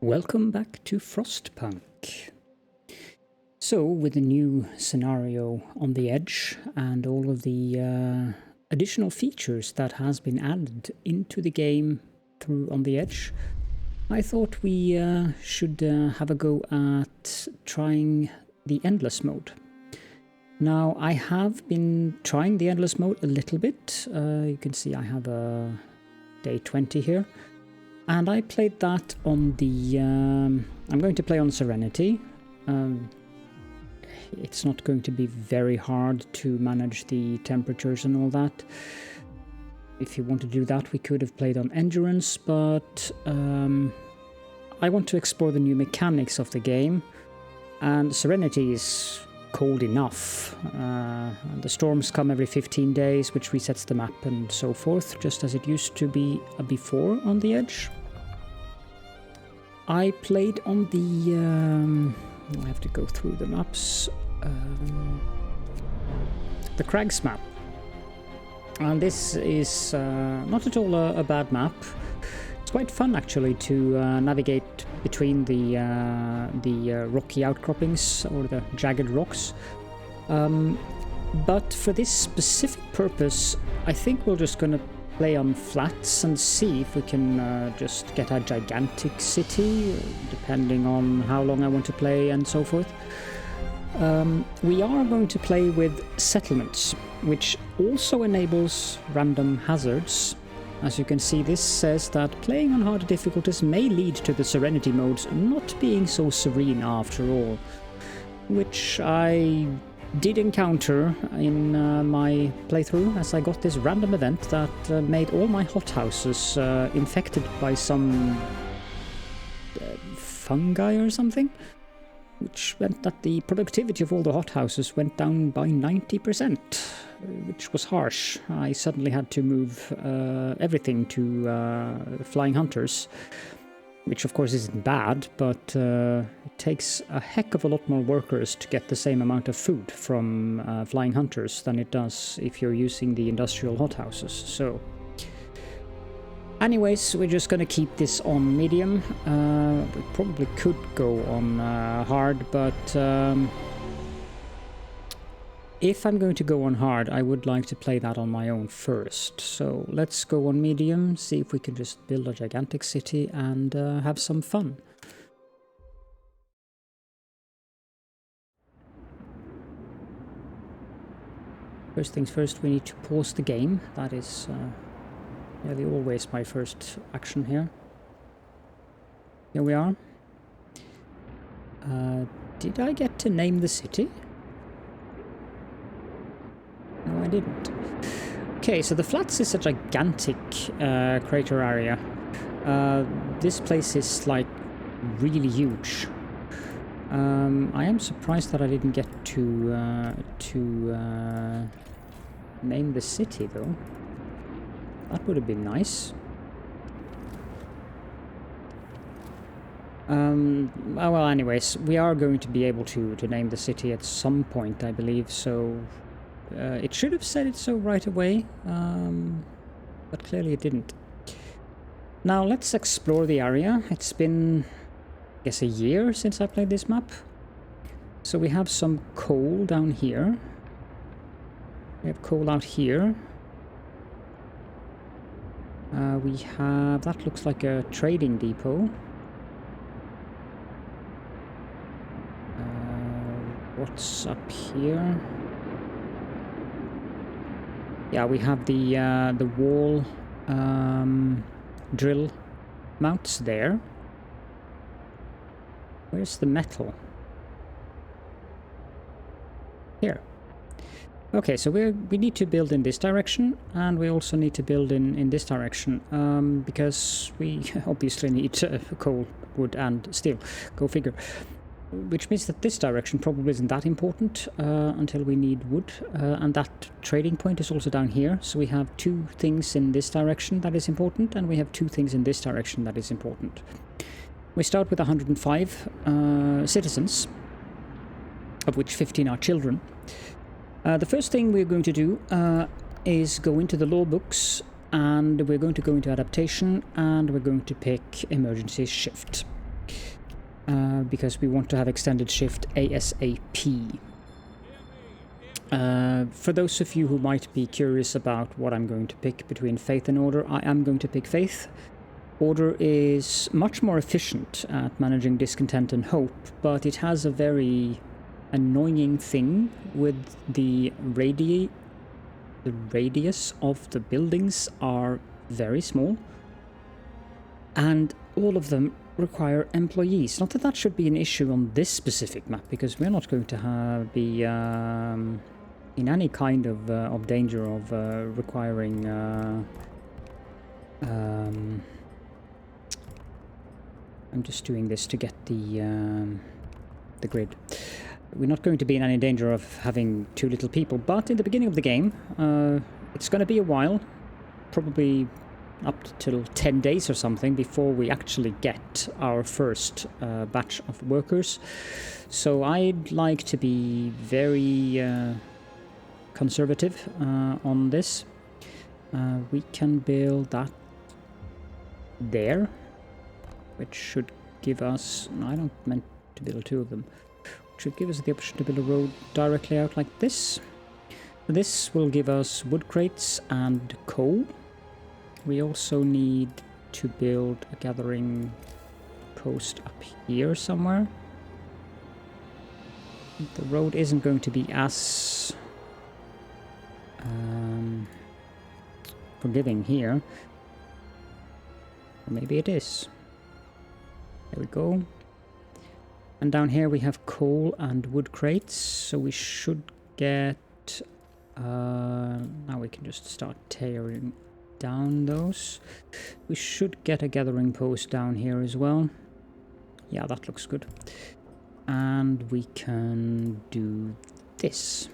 Welcome back to Frostpunk. So, with the new scenario on the edge and all of the additional features that has been added into the game through On the Edge, I thought we should have a go at trying the Endless mode. Now, I have been trying the Endless mode a little bit. You can see I have a day 20 here. And I played that on the... I'm going to play on Serenity. It's not going to be very hard to manage the temperatures and all that. If you want to do that, we could have played on Endurance, but I want to explore the new mechanics of the game. And Serenity is cold enough. And the storms come every 15 days, which resets the map and so forth, just as it used to be before On the Edge. I played on the... I have to go through the maps. The Crags map. And this is not at all a bad map. It's quite fun actually to navigate between the rocky outcroppings or the jagged rocks. But for this specific purpose, I think we're just going to play on flats and see if we can just get a gigantic city, depending on how long I want to play and so forth. We are going to play with settlements, which also enables random hazards. As you can see, this says that playing on harder difficulties may lead to the Serenity modes not being so serene after all, which I did encounter in my playthrough, as I got this random event that made all my hothouses infected by some fungi or something, which meant that the productivity of all the hothouses went down by 90%, which was harsh. I suddenly had to move everything to flying hunters, which of course isn't bad, but it takes a heck of a lot more workers to get the same amount of food from flying hunters than it does if you're using the industrial hothouses. So, anyways, we're just gonna keep this on medium. We probably could go on hard, but if I'm going to go on hard, I would like to play that on my own first. So let's go on medium, see if we can just build a gigantic city and have some fun. First things first, we need to pause the game. That is nearly always my first action here. Here we are. Did I get to name the city? No, I didn't. Okay, so the flats is a gigantic crater area. This place is like really huge. I am surprised that I didn't get to name the city though. That would have been nice. Well, anyways, we are going to be able to name the city at some point, I believe, so... it should have said it so right away, but clearly it didn't. Now let's explore the area. It's been, I guess, a year since I played this map. So we have some coal down here. We have coal out here. We have, that looks like a trading depot. What's up here? Yeah, we have the wall drill mounts there. Where's the metal? Here. Okay, so we need to build in this direction, and we also need to build in this direction, because we obviously need coal, wood, and steel. Go figure. Which means that this direction probably isn't that important until we need wood, and that trading point is also down here, so we have two things in this direction that is important, and we have two things in this direction that is important. We start with 105 citizens, of which 15 are children. The first thing we're going to do is go into the law books, and we're going to go into adaptation, and we're going to pick emergency shift. because we want to have extended shift ASAP. For those of you who might be curious about what I'm going to pick between Faith and Order, I am going to pick Faith. Order is much more efficient at managing discontent and hope, but it has a very annoying thing with the radius of the buildings are very small, and all of them require employees. Not that that should be an issue on this specific map, because we're not going to be in any kind of danger of requiring I'm just doing this to get the grid. We're not going to be in any danger of having too little people, but in the beginning of the game, it's going to be a while, probably up till 10 days or something, before we actually get our first batch of workers. So I'd like to be very conservative on this. We can build that there, which should give us... I don't meant to build two of them. Should give us the option to build a road directly out like this. This will give us wood crates and coal. We also need to build a gathering post up here somewhere. The road isn't going to be as forgiving here. Or maybe it is. There we go. And down here we have coal and wood crates, so we should get... now we can just start tearing down those. We should get a gathering post down here as well. Yeah, that looks good. And we can do this.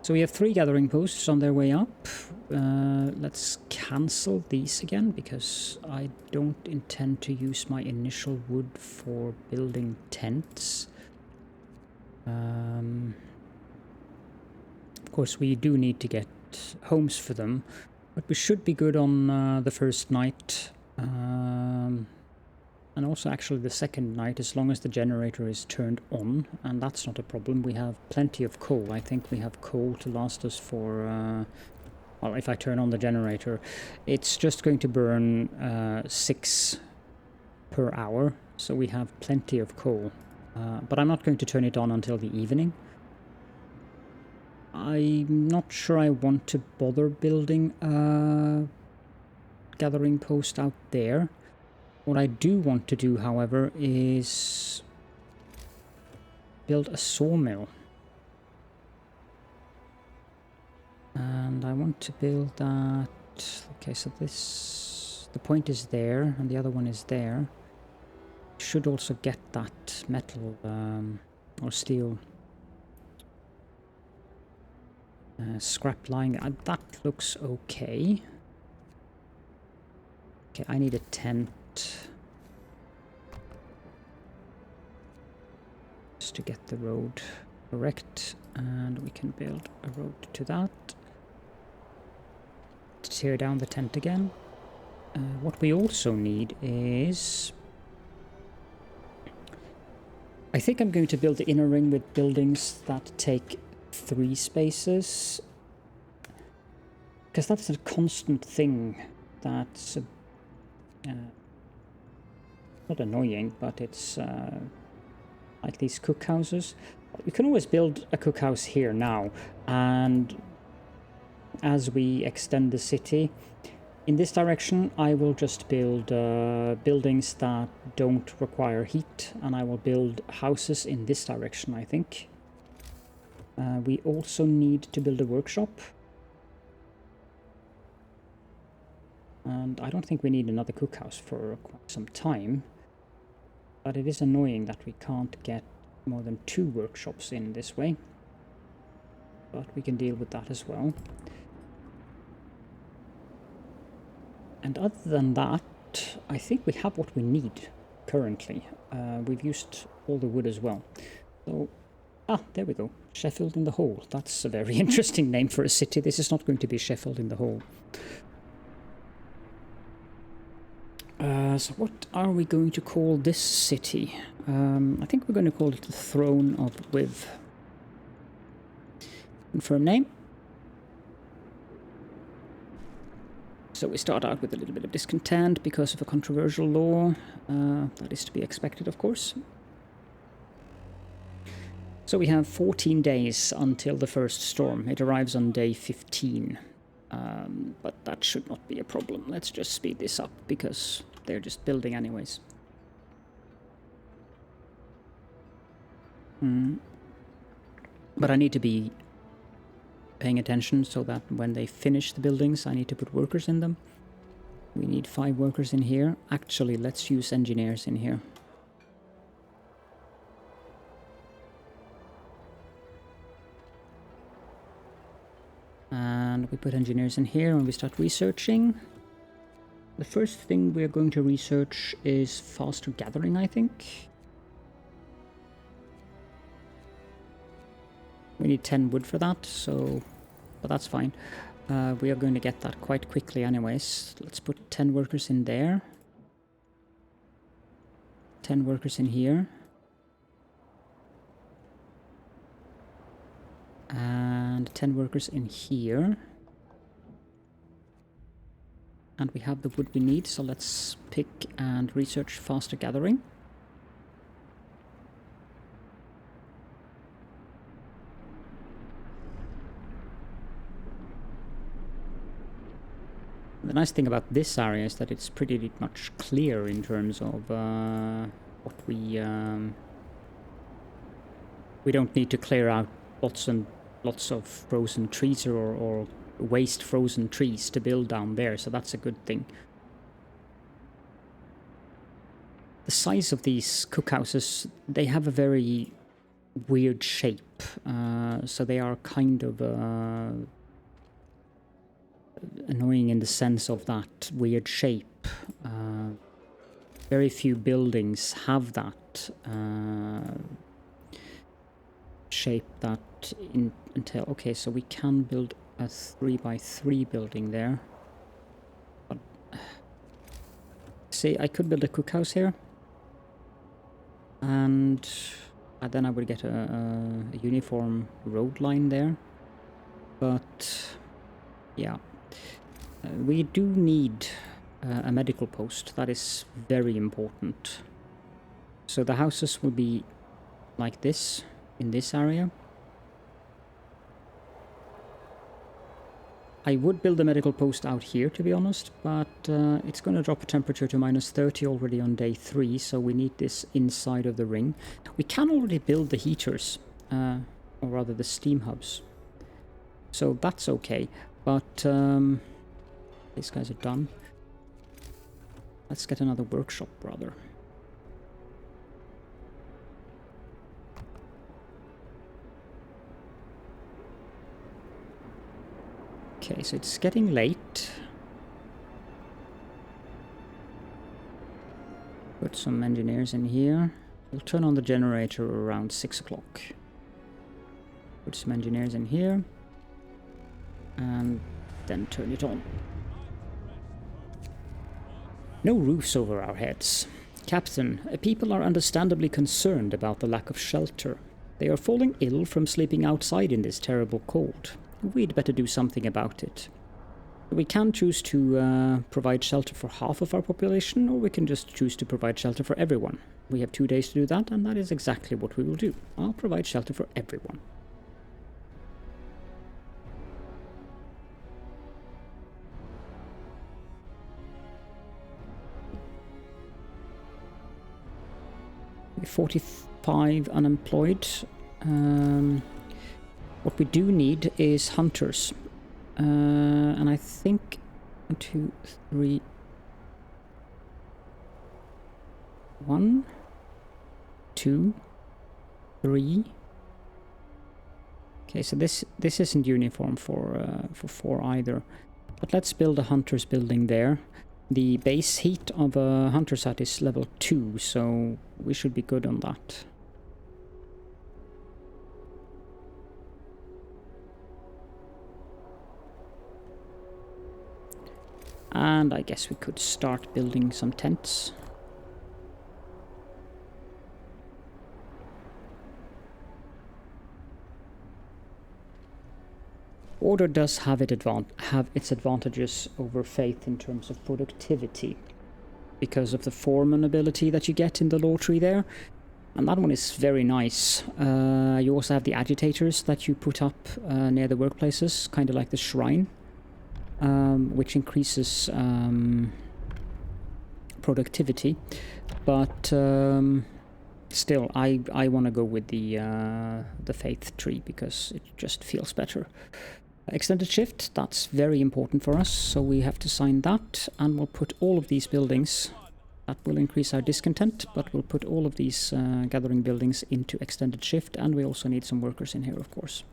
So we have 3 gathering posts on their way up. Let's cancel these again, because I don't intend to use my initial wood for building tents. Of course, we do need to get homes for them, but we should be good on the first night. And also actually the second night, as long as the generator is turned on, and that's not a problem. We have plenty of coal. I think we have coal to last us for... well, if I turn on the generator, it's just going to burn 6 per hour, so we have plenty of coal. But I'm not going to turn it on until the evening. I'm not sure I want to bother building a gathering post out there. What I do want to do, however, is build a sawmill. And I want to build that... Okay, so this... the point is there, and the other one is there. Should also get that metal or steel scrap lying there. That looks okay. Okay, I need a tent. Just to get the road correct, and we can build a road to that. To tear down the tent again. What we also need is... I think I'm going to build the inner ring with buildings that take 3 spaces. Because that's a constant thing that's... not annoying, but it's like these cookhouses. You can always build a cookhouse here now, and as we extend the city in this direction, I will just build buildings that don't require heat, and I will build houses in this direction, I think. We also need to build a workshop. And I don't think we need another cookhouse for quite some time. But it is annoying that we can't get more than 2 workshops in this way. But we can deal with that as well. And other than that, I think we have what we need currently. We've used all the wood as well. So, there we go. Sheffield in the Hole. That's a very interesting name for a city. This is not going to be Sheffield in the Hole. So what are we going to call this city? I think we're going to call it the Throne of Wiv. Confirm name. So we start out with a little bit of discontent because of a controversial law. That is to be expected, of course. So we have 14 days until the first storm. It arrives on day 15. But that should not be a problem. Let's just speed this up because they're just building anyways. But I need to be paying attention so that when they finish the buildings, I need to put workers in them. We need 5 workers in here. Actually, let's use engineers in here. And we put engineers in here and we start researching. The first thing we're going to research is faster gathering, I think. We need 10 wood for that, so... but that's fine. We are going to get that quite quickly anyways. Let's put 10 workers in there. 10 workers in here. And 10 workers in here. And we have the wood we need, so let's pick and research faster gathering. The nice thing about this area is that it's pretty much clear in terms of what we don't need to clear out lots and lots of frozen trees or waste frozen trees to build down there, so that's a good thing. The size of these cookhouses, they have a very weird shape, so they are kind of annoying in the sense of that weird shape. Very few buildings have that shape that until... okay, so we can build a 3x3 building there. But, see, I could build a cookhouse here. And then I would get a uniform road line there. But, yeah. We do need a medical post. That is very important. So the houses will be like this, in this area. I would build a medical post out here, to be honest, but it's going to drop a temperature to -30 already on day 3, so we need this inside of the ring. We can already build the heaters, or rather the steam hubs. So that's okay, but these guys are done. Let's get another workshop, brother. Okay, so it's getting late. Put some engineers in here. We'll turn on the generator around 6 o'clock. Put some engineers in here. And then turn it on. No roofs over our heads. Captain, people are understandably concerned about the lack of shelter. They are falling ill from sleeping outside in this terrible cold. We'd better do something about it. We can choose to provide shelter for half of our population, or we can just choose to provide shelter for everyone. We have 2 days to do that, and that is exactly what we will do. I'll provide shelter for everyone. We're 45 unemployed. What we do need is hunters. And I think 1, 2, 3... 1, 2, 3. Okay, so this isn't uniform for 4 either. But let's build a hunter's building there. The base heat of a hunter's hut is level 2, so we should be good on that. And I guess we could start building some tents. Order does have its advantages over Faith in terms of productivity, because of the foreman ability that you get in the lore tree there. And that one is very nice. You also have the agitators that you put up near the workplaces, kind of like the shrine, which increases productivity. But still, I want to go with the Faith tree because it just feels better. Extended shift, that's very important for us, so we have to sign that, and we'll put all of these buildings. That will increase our discontent, but we'll put all of these gathering buildings into extended shift, and we also need some workers in here, of course.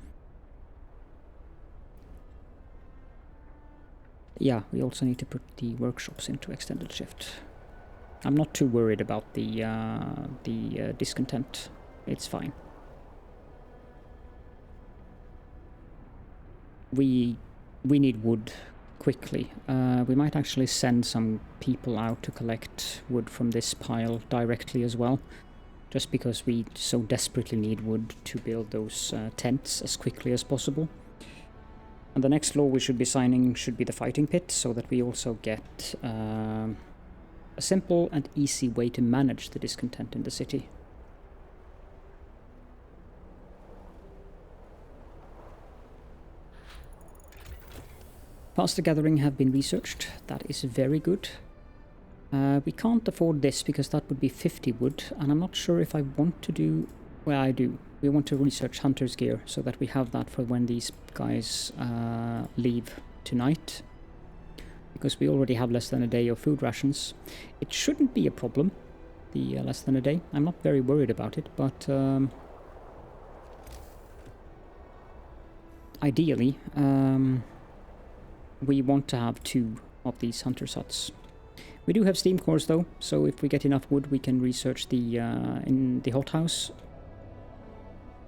Yeah, we also need to put the workshops into extended shift. I'm not too worried about the discontent. It's fine. We need wood quickly. We might actually send some people out to collect wood from this pile directly as well, just because we so desperately need wood to build those tents as quickly as possible. And the next law we should be signing should be the fighting pit, so that we also get a simple and easy way to manage the discontent in the city. Faster gathering have been researched. That is very good. We can't afford this because that would be 50 wood, and I'm not sure if I want to do... Well, I do. We want to research hunter's gear so that we have that for when these guys leave tonight. Because we already have less than a day of food rations. It shouldn't be a problem, the less than a day. I'm not very worried about it, but... ideally... we want to have 2 of these hunter's huts. We do have steam cores though, so if we get enough wood we can research the in the hothouse.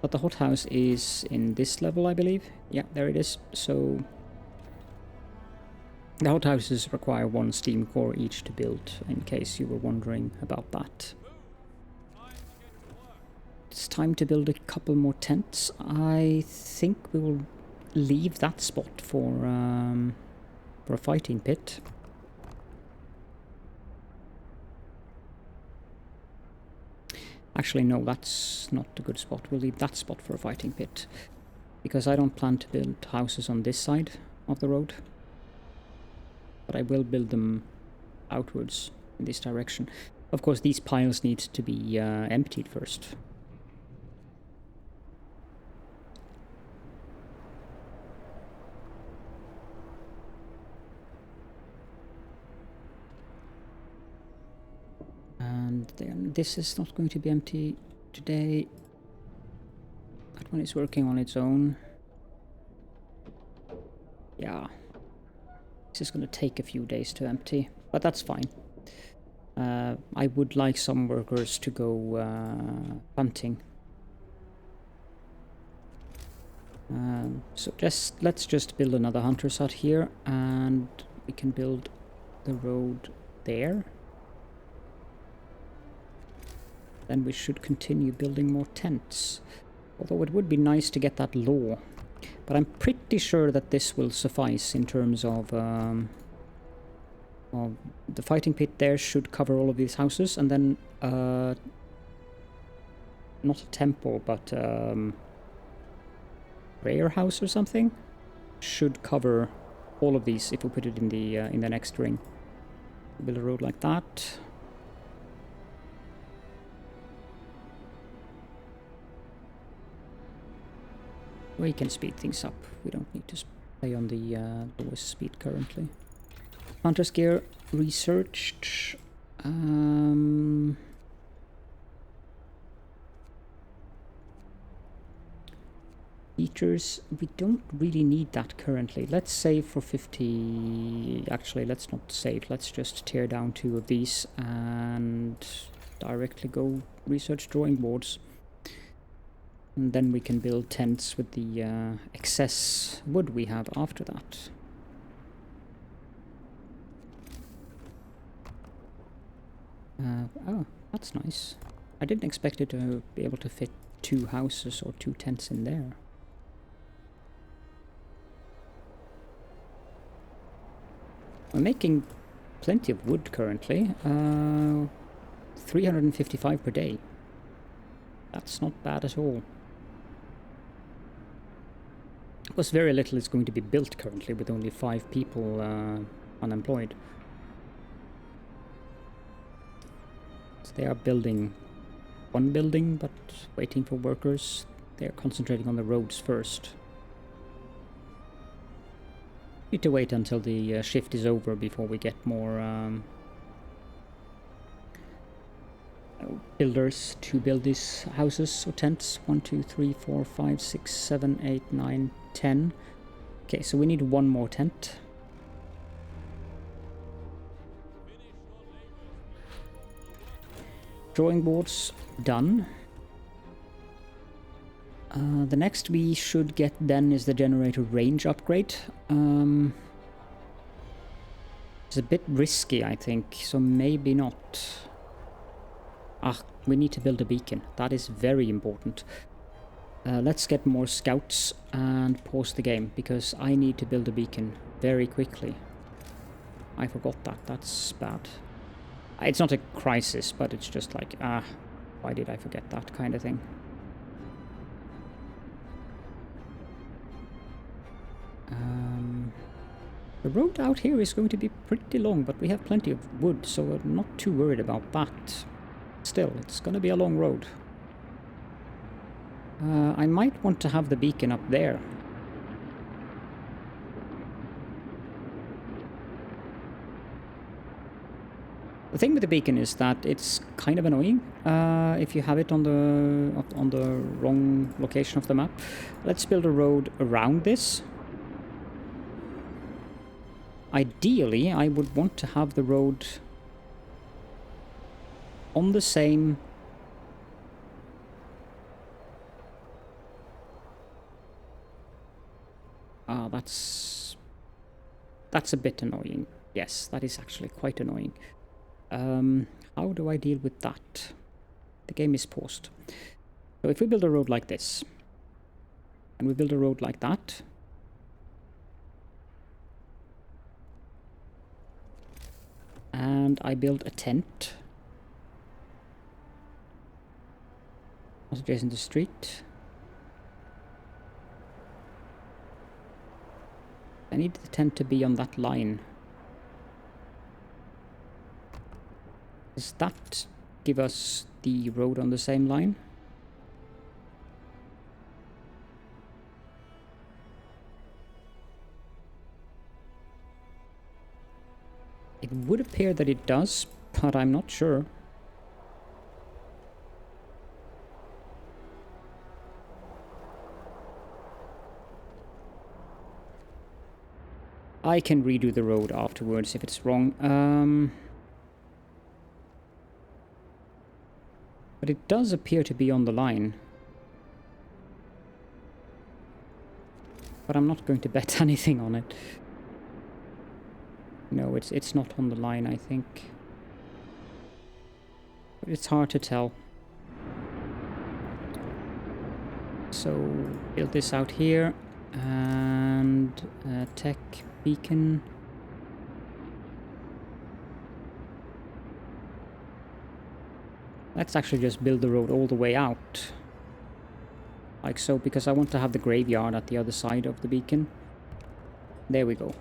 But the hothouse is in this level, I believe. Yeah, there it is. So the hothouses require 1 steam core each to build, in case you were wondering about that. It's time to build a couple more tents. I think we will leave that spot for a fighting pit. Actually, no, that's not a good spot. We'll leave that spot for a fighting pit, because I don't plan to build houses on this side of the road, but I will build them outwards in this direction. Of course, these piles need to be emptied first. And then this is not going to be empty today. That one is working on its own. Yeah. This is going to take a few days to empty, but that's fine. I would like some workers to go hunting. So let's just build another hunter's hut here, and we can build the road there. Then we should continue building more tents. Although it would be nice to get that law. But I'm pretty sure that this will suffice in terms of the fighting pit there should cover all of these houses, and then not a temple, but prayer house or something should cover all of these if we put it in the next ring. Build a road like that. We can speed things up. We don't need to play on the lowest speed currently. Hunter's gear researched. Features, we don't really need that currently. Let's save for 50... Actually, let's not save. Let's just tear down 2 of these and directly go research drawing boards. And then we can build tents with the excess wood we have after that. Oh, that's nice. I didn't expect it to be able to fit 2 houses or 2 tents in there. We're making plenty of wood currently. 355 per day. That's not bad at all. Of course, very little is going to be built currently with only 5 people unemployed. So they are building one building, but waiting for workers. They are concentrating on the roads first. Need to wait until the shift is over before we get more builders to build these houses or tents. 1, 2, 3, 4, 5, 6, 7, 8, 9, 10. Okay, so we need one more tent. Drawing boards done. The next we should get then is the generator range upgrade. It's a bit risky, I think, so maybe not. We need to build a beacon. That is very important. Let's get more scouts and pause the game, because I need to build a beacon very quickly. I forgot that. That's bad. It's not a crisis, but it's just like, why did I forget that kind of thing? The road out here is going to be pretty long, but we have plenty of wood, so we're not too worried about that. Still, it's going to be a long road. I might want to have the beacon up there. The thing with the beacon is that it's kind of annoying if you have it on the wrong location of the map. Let's build a road around this. Ideally, I would want to have the road on the same... that's a bit annoying. Yes, that is actually quite annoying. How do I deal with that? The game is paused. So if we build a road like this, and we build a road like that, and I build a tent adjacent to the street. I need the tent to be on that line. Does that give us the road on the same line? It would appear that it does, but I'm not sure. I can redo the road afterwards if it's wrong. But it does appear to be on the line. But I'm not going to bet anything on it. No, it's not on the line, I think. But it's hard to tell. So, build this out here. And tech beacon. Let's actually just build the road all the way out. Like so, because I want to have the graveyard at the other side of the beacon. There we go.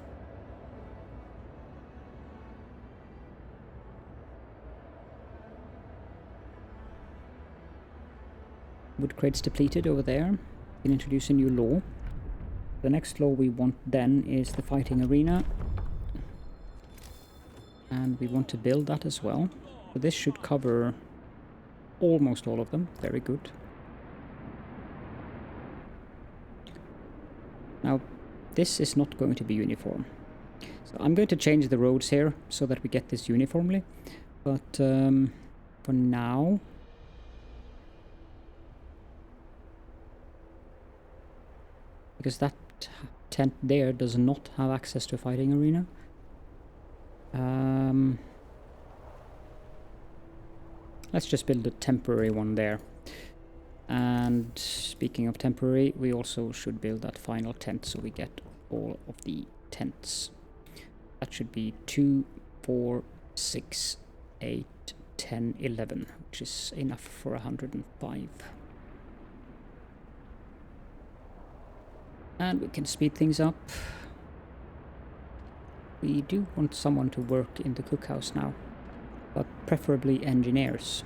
Wood crates depleted over there. Can introduce a new law. The next law we want then is the fighting arena. And we want to build that as well. So this should cover almost all of them. Very good. Now, this is not going to be uniform. So I'm going to change the roads here so that we get this uniformly. But for now... because that tent there does not have access to a fighting arena. Let's just build a temporary one there. And speaking of temporary, we also should build that final tent so we get all of the tents. That should be 2, 4, 6, 8, 10, 11, which is enough for 105. And we can speed things up. We do want someone to work in the cookhouse now, but preferably engineers.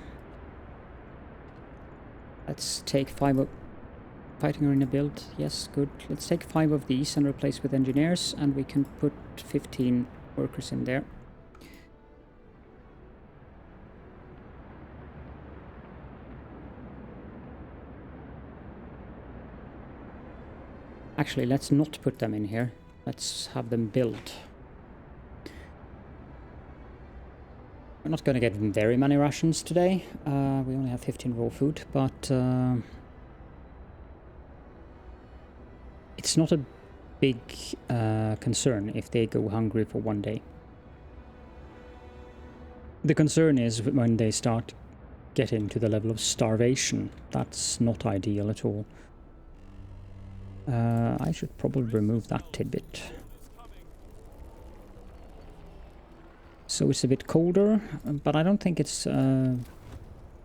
Let's take 5 of... Fighting arena build, yes, good. Let's take 5 of these and replace with engineers, and we can put 15 workers in there. Actually, let's not put them in here. Let's have them build. We're not going to get very many rations today. We only have 15 raw food, but it's not a big concern if they go hungry for one day. The concern is when they start getting to the level of starvation. That's not ideal at all. I should probably remove that tidbit. So it's a bit colder, but I don't think it's a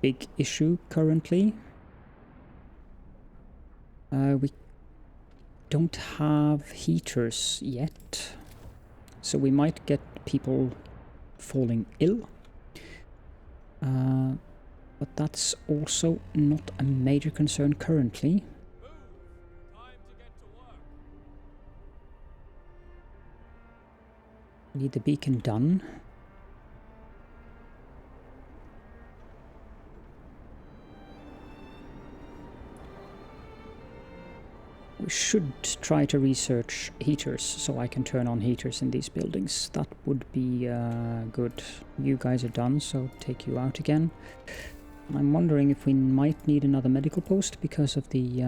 big issue currently. We don't have heaters yet, so we might get people falling ill. But that's also not a major concern currently. Need the beacon done. We should try to research heaters so I can turn on heaters in these buildings. That would be good. You guys are done, so take you out again. I'm wondering if we might need another medical post because of the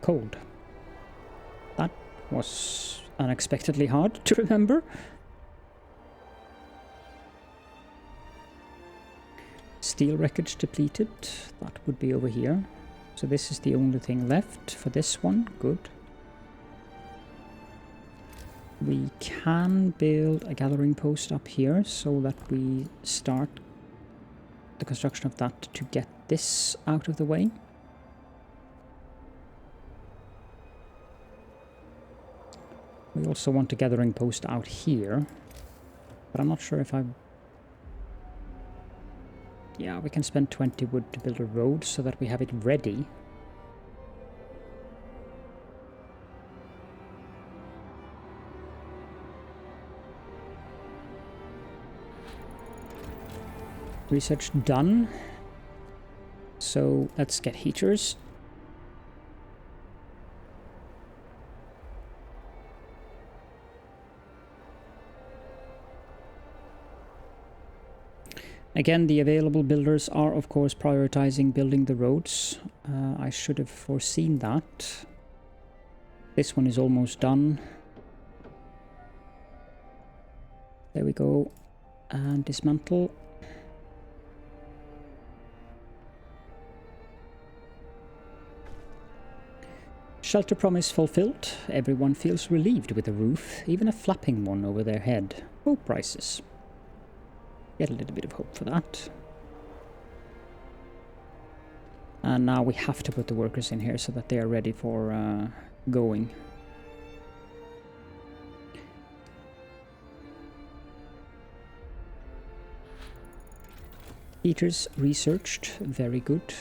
cold. That was unexpectedly hard to remember. Steel wreckage depleted. That would be over here. So this is the only thing left for this one. Good. We can build a gathering post up here so that we start the construction of that to get this out of the way. We also want a gathering post out here, but I'm not sure if I... Yeah, we can spend 20 wood to build a road so that we have it ready. Research done. So let's get heaters. Again, the available builders are of course prioritizing building the roads. I should have foreseen that. This one is almost done. There we go. And dismantle. Shelter promise fulfilled. Everyone feels relieved with a roof, even a flapping one over their head. Hope prices. Get a little bit of hope for that. And now we have to put the workers in here so that they are ready for going. Heaters researched, very good.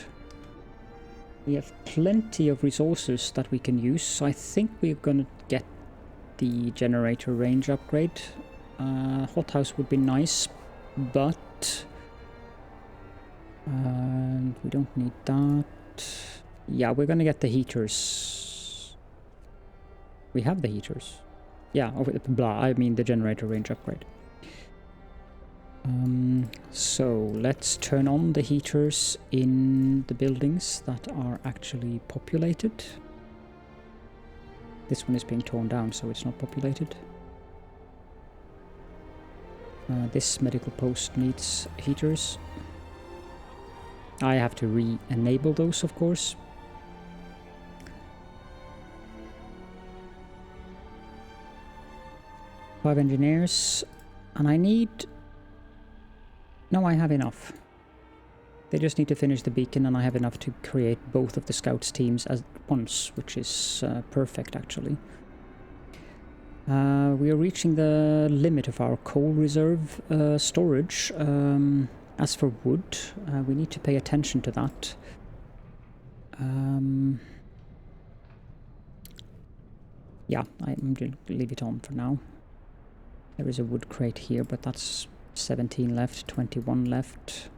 We have plenty of resources that we can use, so I think we're gonna get the generator range upgrade. Hothouse would be nice, but we don't need that. Yeah, we're gonna get the heaters. We have the heaters. Yeah, blah, I mean the generator range upgrade. So let's turn on the heaters in the buildings that are actually populated. This one is being torn down, so it's not populated. This medical post needs heaters. I have to re-enable those, of course. Five engineers, and I need... No, I have enough. They just need to finish the beacon, and I have enough to create both of the scouts teams at once, which is perfect, actually. We are reaching the limit of our coal reserve storage. As for wood, we need to pay attention to that. Yeah, I'm going to leave it on for now. There is a wood crate here, but that's 17 left, 21 left.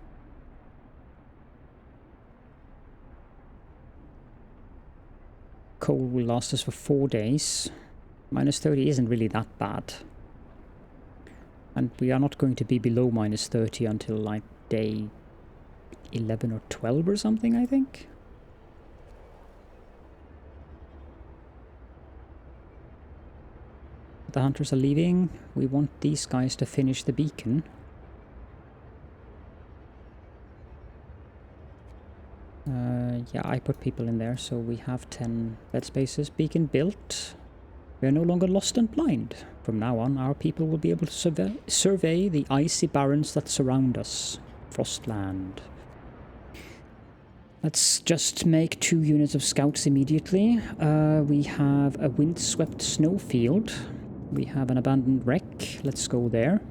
Coal will last us for 4 days. Minus 30 isn't really that bad. And we are not going to be below minus 30 until like day 11 or 12 or something, I think. The hunters are leaving. We want these guys to finish the beacon. Yeah, I put people in there, so we have 10 bed spaces. Beacon built. We are no longer lost and blind. From now on, our people will be able to survey the icy barrens that surround us. Frostland. Let's just make 2 units of scouts immediately. We have a windswept snowfield. We have an abandoned wreck. Let's go there.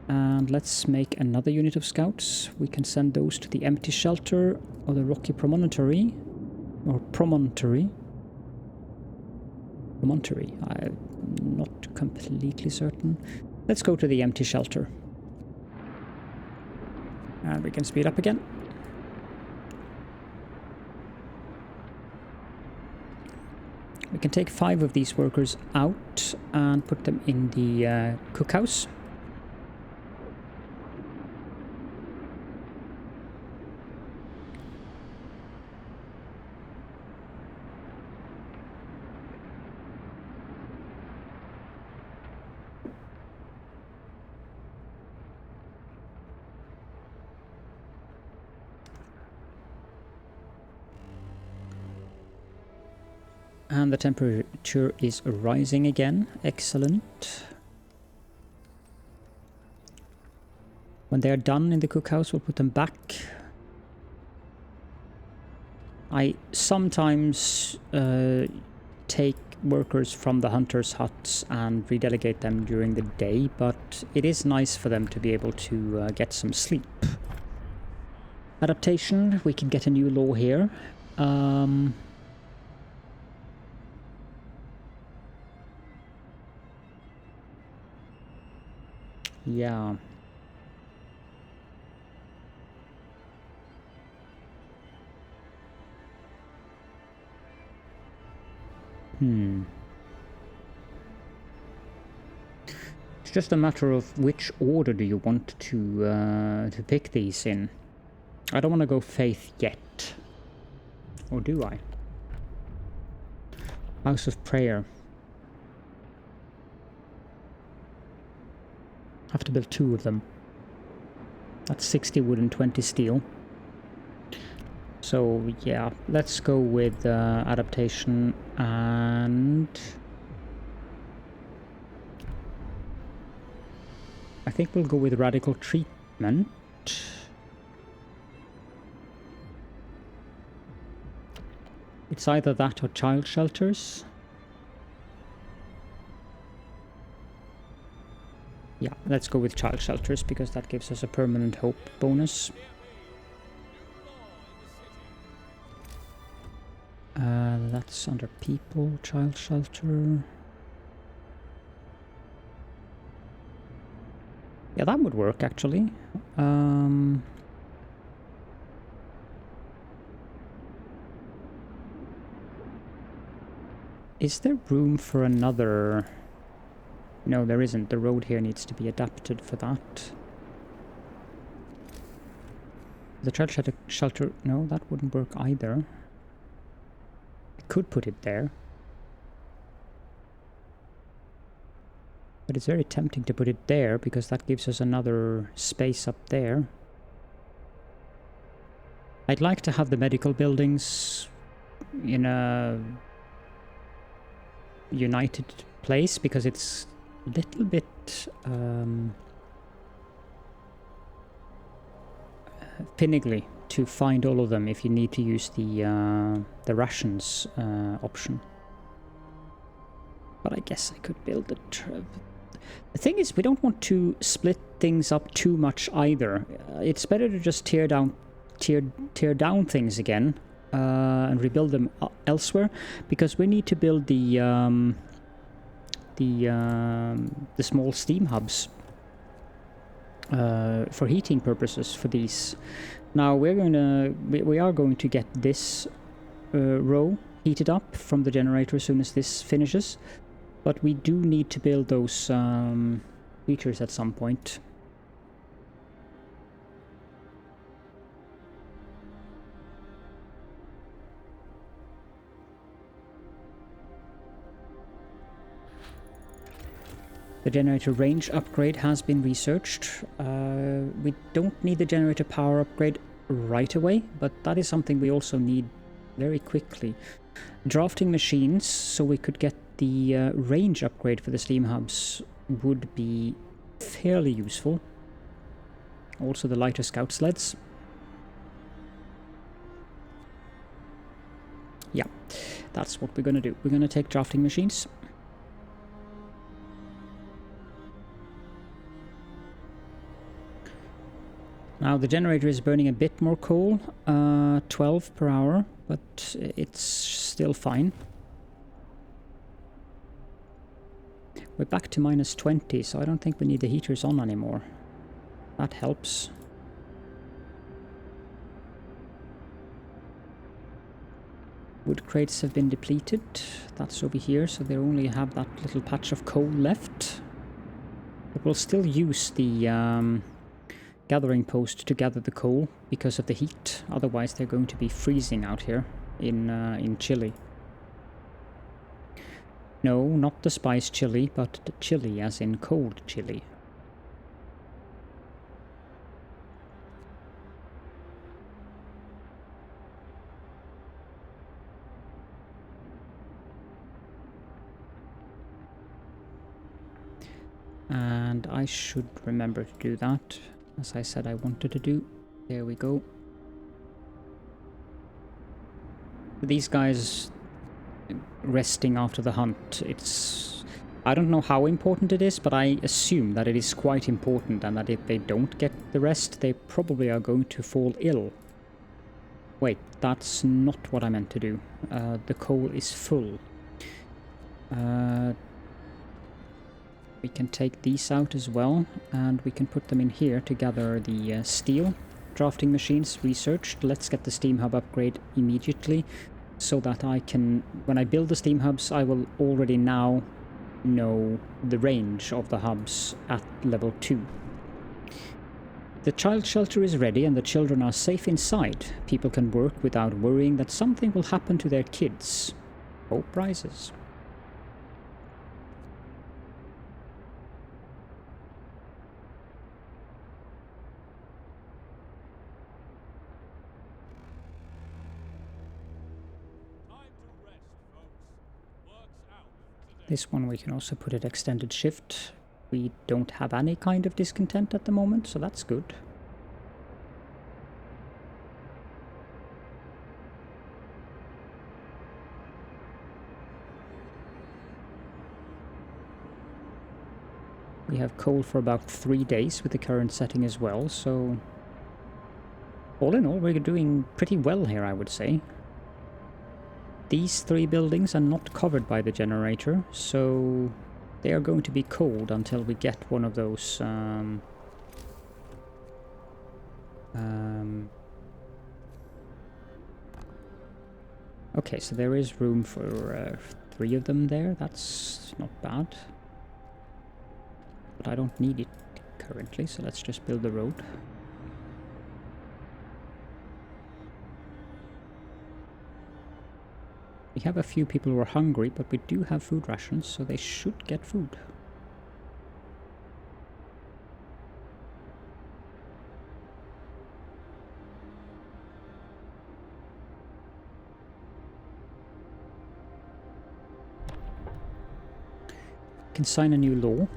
And let's make another unit of scouts. We can send those to the empty shelter or the rocky promontory. Or promontory. Promontory. I'm not completely certain. Let's go to the empty shelter. And we can speed up again. We can take 5 of these workers out and put them in the cookhouse. And the temperature is rising again. Excellent. When they are done in the cookhouse, we'll put them back. I sometimes take workers from the hunters' huts and redelegate them during the day, but it is nice for them to be able to get some sleep. Adaptation, we can get a new law here. Yeah. It's just a matter of which order do you want to pick these in. I don't want to go faith yet. Or do I? House of Prayer. I have to build 2 of them. That's 60 wood and 20 steel. So yeah, let's go with adaptation, and I think we'll go with radical treatment. It's either that or child shelters. Yeah, let's go with child shelters because that gives us a permanent hope bonus. That's under people, child shelter. Yeah, that would work actually. Is there room for another? No, there isn't. The road here needs to be adapted for that. The child shelter... No, that wouldn't work either. I could put it there. But it's very tempting to put it there, because that gives us another space up there. I'd like to have the medical buildings in a united place, because it's a little bit finicky to find all of them if you need to use the rations option. But I guess I could build it. The thing is, we don't want to split things up too much either. It's better to just tear down things again and rebuild them elsewhere, because we need to build the small steam hubs for heating purposes for these. Now we are going to get this row heated up from the generator as soon as this finishes. But we do need to build those features at some point. The generator range upgrade has been researched. We don't need the generator power upgrade right away, but that is something we also need very quickly. Drafting machines, so we could get the range upgrade for the steam hubs, would be fairly useful. Also the lighter scout sleds. Yeah, that's what we're going to do. We're going to take drafting machines. Now the generator is burning a bit more coal, 12 per hour, but it's still fine. We're back to minus 20, so I don't think we need the heaters on anymore. That helps. Wood crates have been depleted. That's over here, so they only have that little patch of coal left. But we'll still use the gathering post to gather the coal because of the heat. Otherwise they're going to be freezing out here in Chile. No, not the spice chili, but the chili as in cold chili. And I should remember to do that, as I said I wanted to do. There we go. These guys resting after the hunt, I don't know how important it is, but I assume that it is quite important, and that if they don't get the rest, they probably are going to fall ill. Wait, that's not what I meant to do. The coal is full. We can take these out as well, and we can put them in here to gather the steel. Drafting machines researched. Let's get the steam hub upgrade immediately, so that I can, when I build the steam hubs, I will already now know the range of the hubs at level 2. The child shelter is ready and the children are safe inside. People can work without worrying that something will happen to their kids. Hope rises. This one we can also put at extended shift. We don't have any kind of discontent at the moment, so that's good. We have coal for about 3 days with the current setting as well, so all in all we're doing pretty well here, I would say. These 3 buildings are not covered by the generator, so they are going to be cold until we get one of those okay, so there is room for 3 of them there. That's not bad. But I don't need it currently, so let's just build the road. We have a few people who are hungry, but we do have food rations, so they should get food. can sign a new law.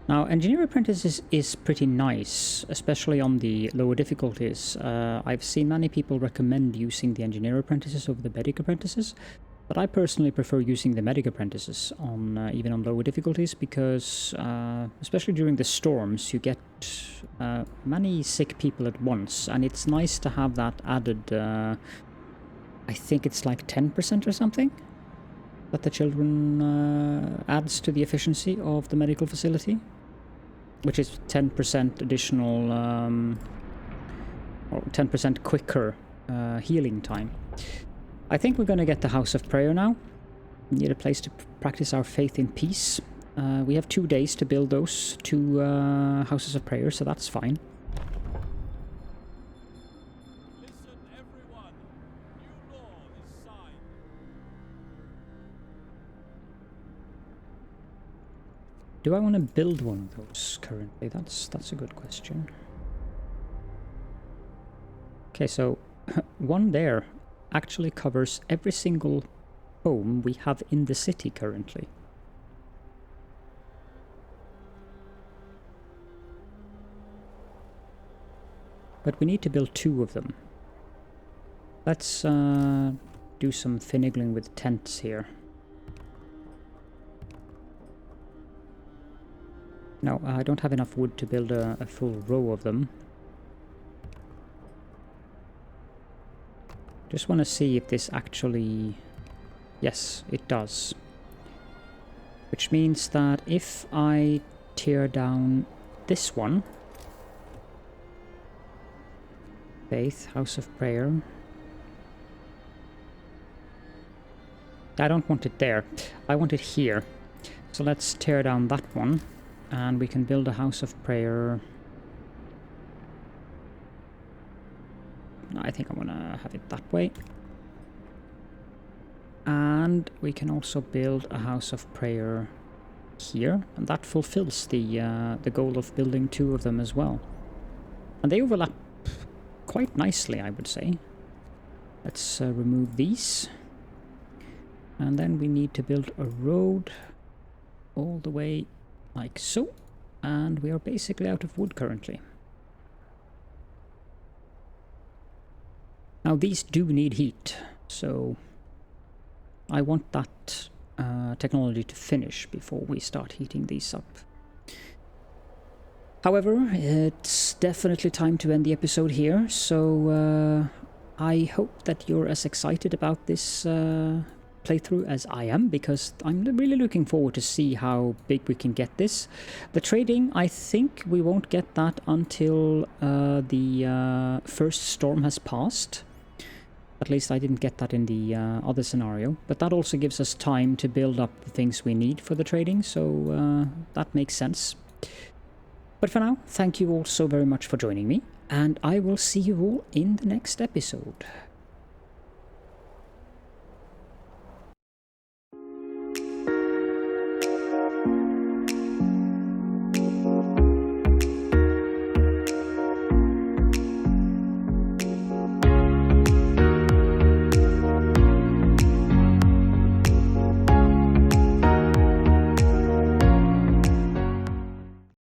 Now, Engineer Apprentices is pretty nice, especially on the lower difficulties. I've seen many people recommend using the Engineer Apprentices over the Medic Apprentices, but I personally prefer using the Medic Apprentices on even on lower difficulties, because especially during the storms you get many sick people at once, and it's nice to have that added. I think it's like 10% or something that the children adds to the efficiency of the medical facility, which is 10% additional or 10% quicker healing time. I think we're going to get the House of Prayer now. We need a place to practice our faith in peace. We have 2 days to build those 2 Houses of Prayer, so that's fine. Listen, everyone. New law is signed. Do I want to build one of those currently? That's a good question. Okay, so one there actually covers every single home we have in the city currently. But we need to build 2 of them. Let's do some finagling with tents here. No, I don't have enough wood to build a full row of them. Just want to see if this actually... Yes, it does. Which means that if I tear down this one... Faith, House of Prayer... I don't want it there. I want it here. So let's tear down that one. And we can build a House of Prayer... I think I'm gonna have it that way. And we can also build a House of Prayer here, and that fulfills the goal of building 2 of them as well. And they overlap quite nicely, I would say. Let's remove these. And then we need to build a road all the way like so. And we are basically out of wood currently. Now these do need heat, so I want that technology to finish before we start heating these up. However, it's definitely time to end the episode here, so I hope that you're as excited about this playthrough as I am, because I'm really looking forward to see how big we can get this. The trading, I think we won't get that until the first storm has passed. At least I didn't get that in the other scenario, but that also gives us time to build up the things we need for the trading, so that makes sense. But for now, thank you all so very much for joining me, and I will see you all in the next episode.